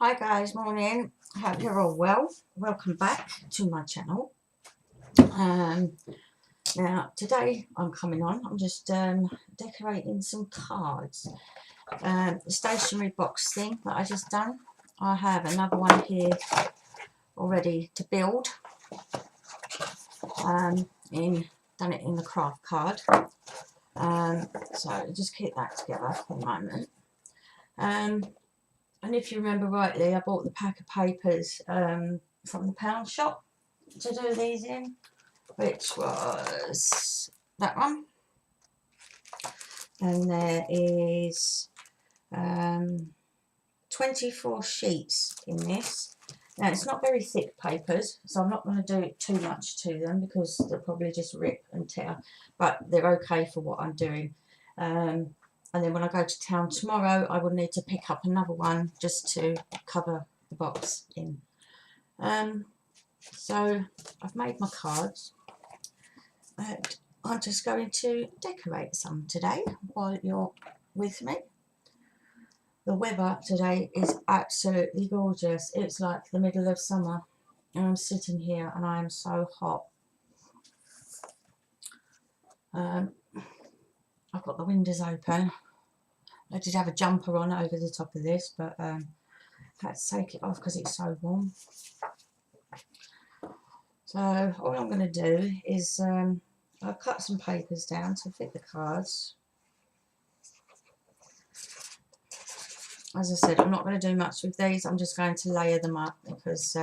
Hi guys, morning. Hope you're all well. Welcome back to my channel. Um, Now today I'm coming on. I'm just decorating some cards. The stationery box thing that I just done. I have another one here already to build. Done it in the craft card. So just keep that together for the moment. And if you remember rightly, I bought the pack of papers from the pound shop to do these in, which was that one. And there is 24 sheets in this. Now, it's not very thick papers, so I'm not going to do it too much to them because they'll probably just rip and tear, but they're okay for what I'm doing. And then when I go to town tomorrow, I will need to pick up another one just to cover the box in. So I've made my cards. I'm just going to decorate some today while you're with me. The weather today is absolutely gorgeous. It's like the middle of summer and I'm sitting here and I am so hot. I've got the windows open. I did have a jumper on over the top of this, but I had to take it off because it's so warm. So all I'm going to do is I've cut some papers down to fit the cards. As I said, I'm not going to do much with these. I'm just going to layer them up because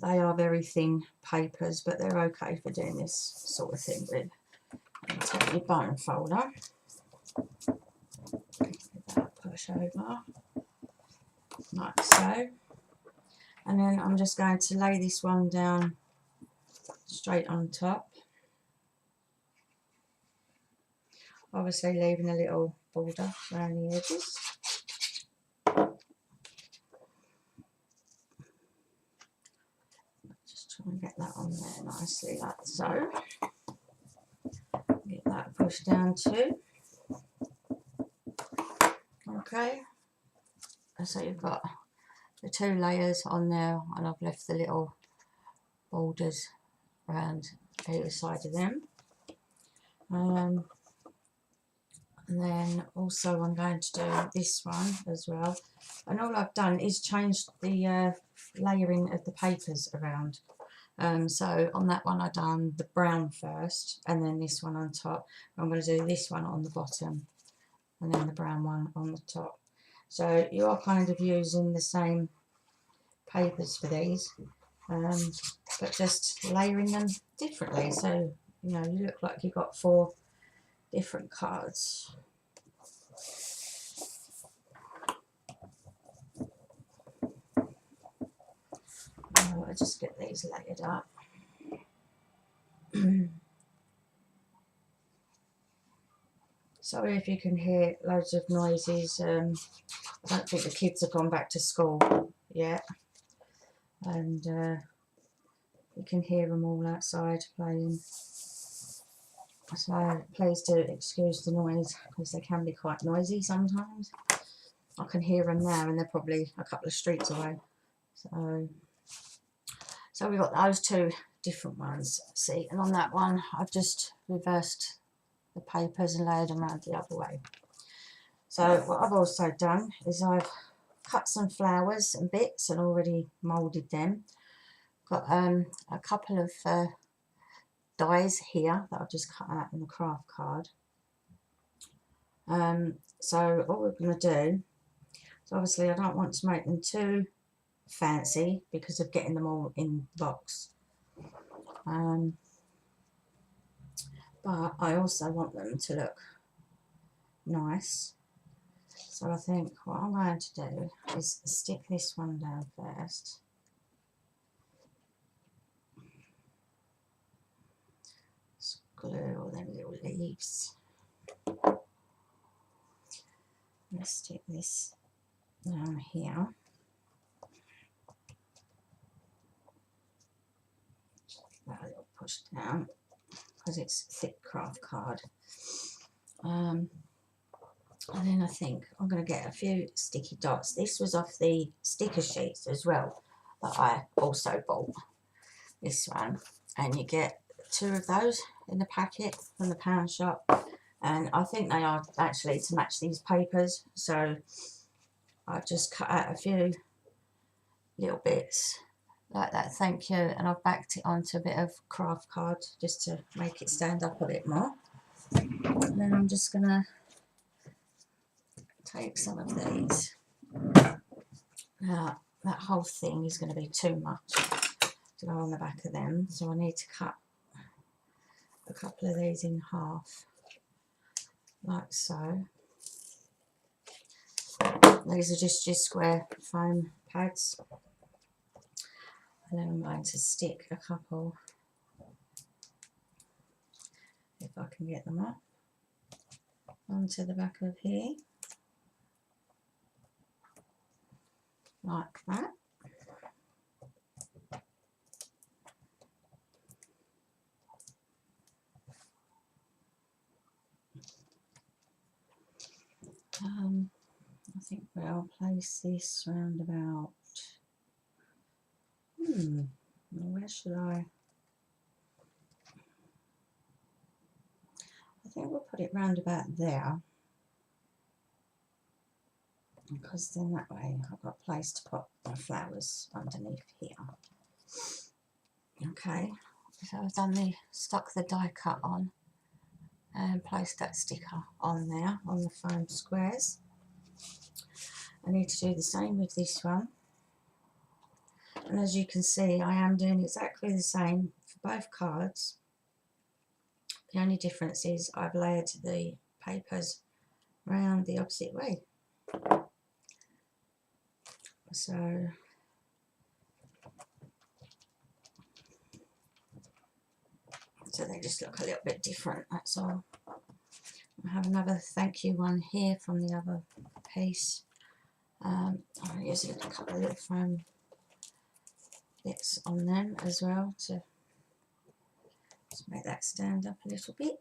they are very thin papers, but they're okay for doing this sort of thing with. Take your bone folder. Push over like so. And then I'm just going to lay this one down straight on top. Obviously leaving a little border around the edges. Just try and get that on there nicely like so. Get that pushed down too. Okay. So you've got the two layers on there and I've left the little borders around either side of them. And then also I'm going to do this one as well. And all I've done is changed the layering of the papers around. So on that one I've done the brown first and then this one on top. I'm going to do this one on the bottom and then the brown one on the top. So you are kind of using the same papers for these, but just layering them differently. So, you know, you look like you've got 4 different cards. I'll just get these layered up. Sorry if you can hear loads of noises. I don't think the kids have gone back to school yet, and you can hear them all outside playing. So please do excuse the noise because they can be quite noisy sometimes. I can hear them now and they're probably a couple of streets away. So we've got those 2 different ones. See, and on that one I've just reversed the papers and layered them around the other way. So what I've also done is I've cut some flowers and bits and already moulded them. Got a couple of dies here that I've just cut out in the craft card. So what we're going to do, so obviously I don't want to make them too fancy because of getting them all in the box. But I also want them to look nice. So I think what I'm going to do is stick this one down first. Just glue all them little leaves. Let's stick this down here. That a little push down because it's thick craft card. And then I think I'm going to get a few sticky dots. This was off the sticker sheets as well that I also bought, this one. And you get 2 of those in the packet from the pound shop. And I think they are actually to match these papers. So I've just cut out a few little bits like that, thank you. And I've backed it onto a bit of craft card just to make it stand up a bit more. And then I'm just going to take some of these. Now, that whole thing is going to be too much to go on the back of them, so I need to cut a couple of these in half, like so. These are just your square foam pads, and then I'm going to stick a couple, if I can get them up, onto the back of here, like that. I think I'll place this round about, where should I think we'll put it round about there, because then that way I've got a place to put my flowers underneath here. Okay, so I've done stuck the die cut on and placed that sticker on there on the foam squares. I need to do the same with this one, and as you can see I am doing exactly the same for both cards. The only difference is I've layered the papers round the opposite way. So they just look a little bit different, that's all. I have another thank you one here from the other piece. I'm using a couple of little foam bits on them as well to make that stand up a little bit.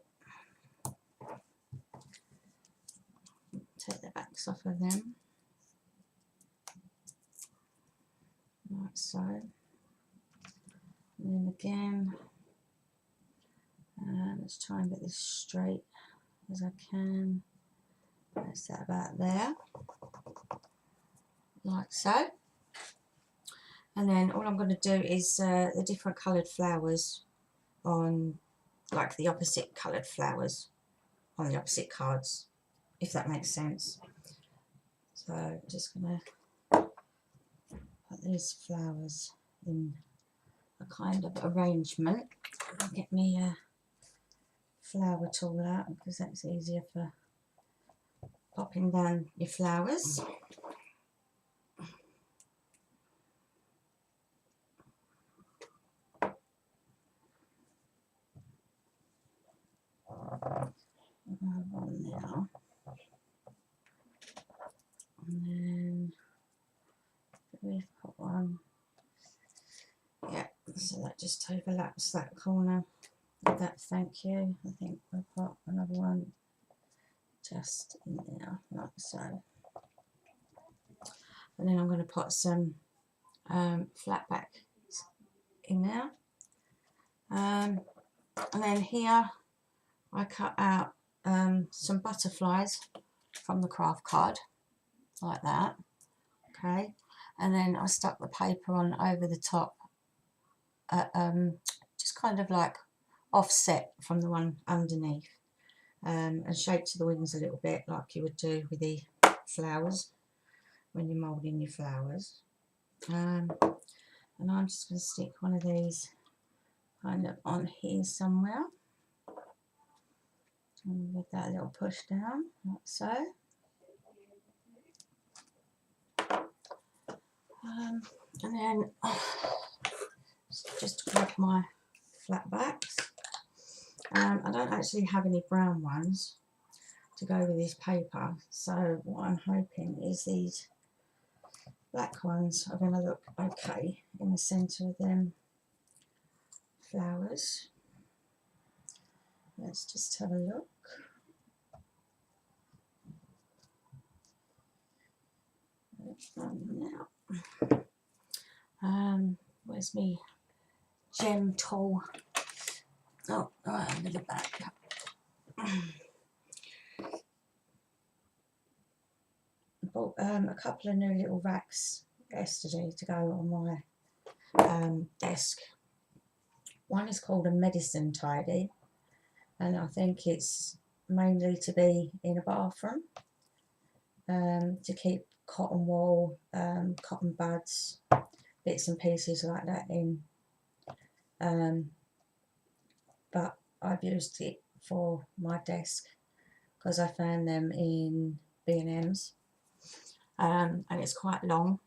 Take the backs off of them, like so. And then again, let's try and get this straight as I can. That's that about there, like so. And then all I'm going to do is the different coloured flowers on, like the opposite coloured flowers on the opposite cards, if that makes sense. So I'm just going to put these flowers in a kind of arrangement. I'll get me a flower tool out because that's easier for popping down your flowers. On now, and then we've got one, yeah, so that just overlaps that corner with that thank you. I think we've got another one just in there, like so. And then I'm going to put some flat back in there, and then here I cut out some butterflies from the craft card, like that, okay, and then I stuck the paper on over the top, just kind of like offset from the one underneath, and shaped the wings a little bit like you would do with the flowers when you're moulding your flowers. And I'm just going to stick one of these kind of on here somewhere, and give that a little push down, like so. And then just grab my flat backs. I don't actually have any brown ones to go with this paper, so what I'm hoping is these black ones are going to look okay in the centre of them flowers. Let's just have a look. Now, where's me gem tool? Oh, right, a little back. Bought a couple of new little racks yesterday to go on my desk. One is called a medicine tidy, and I think it's mainly to be in a bathroom, to keep cotton wool, cotton buds, bits and pieces like that in. But I've used it for my desk because I found them in B&M's, and it's quite long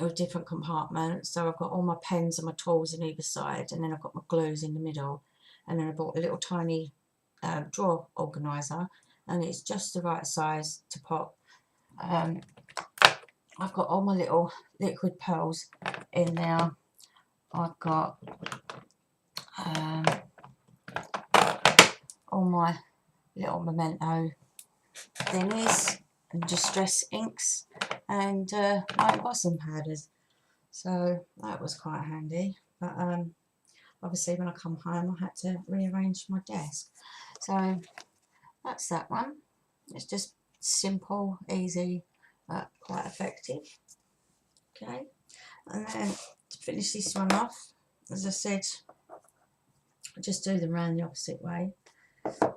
with different compartments. So I've got all my pens and my tools on either side, and then I've got my glues in the middle, and then I bought a little tiny drawer organiser, and it's just the right size to put. I've got all my little liquid pearls in there. I've got all my little memento thingies and distress inks and my embossing powders. So that was quite handy. But obviously when I come home I had to rearrange my desk. So that's that one. It's just simple, easy, but quite effective. Okay, and then to finish this one off, as I said, I just do them around the opposite way. So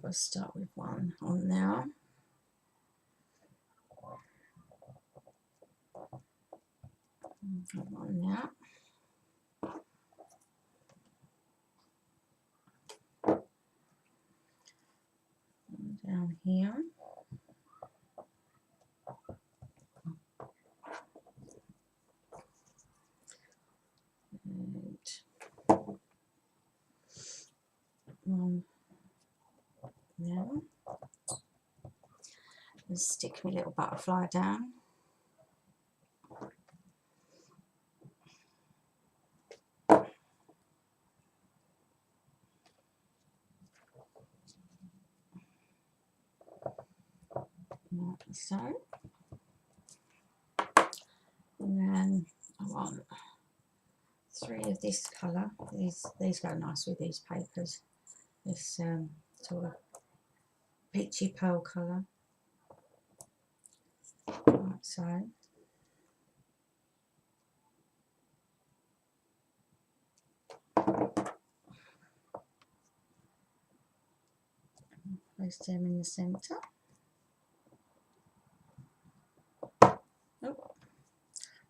I'll start with one on there. One there. And down here. And one there. And stick my little butterfly down. Like so. And then I want 3 of this colour. These go nice with these papers. This sort of peachy pearl colour. Like so. Place them in the centre. Oh,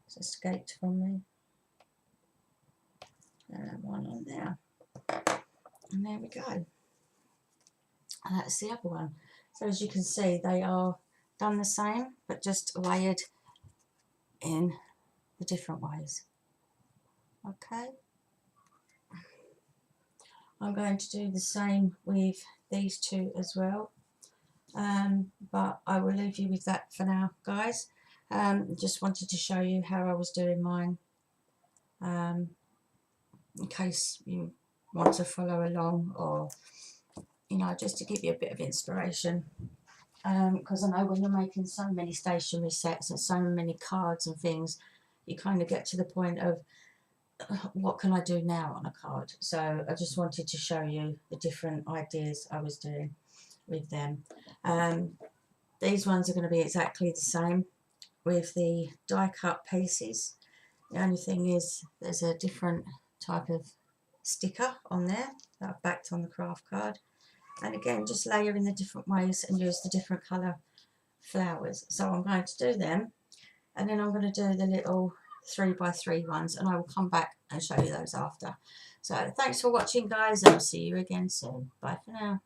it's escaped from me. One on there. And there we go. And that's the other one. So as you can see, they are done the same, but just layered in the different ways. Okay. I'm going to do the same with these two as well. But I will leave you with that for now, guys. Just wanted to show you how I was doing mine, in case you want to follow along, or you know, just to give you a bit of inspiration, because I know when you're making so many stationery sets and so many cards and things, you kind of get to the point of what can I do now on a card. So I just wanted to show you the different ideas I was doing with them. These ones are going to be exactly the same with the die cut pieces. The only thing is there's a different type of sticker on there that I've backed on the craft card. And again, just layer in the different ways and use the different colour flowers. So I'm going to do them, and then I'm going to do the little 3x3 ones, and I will come back and show you those after. So thanks for watching, guys, and I'll see you again soon. Bye for now.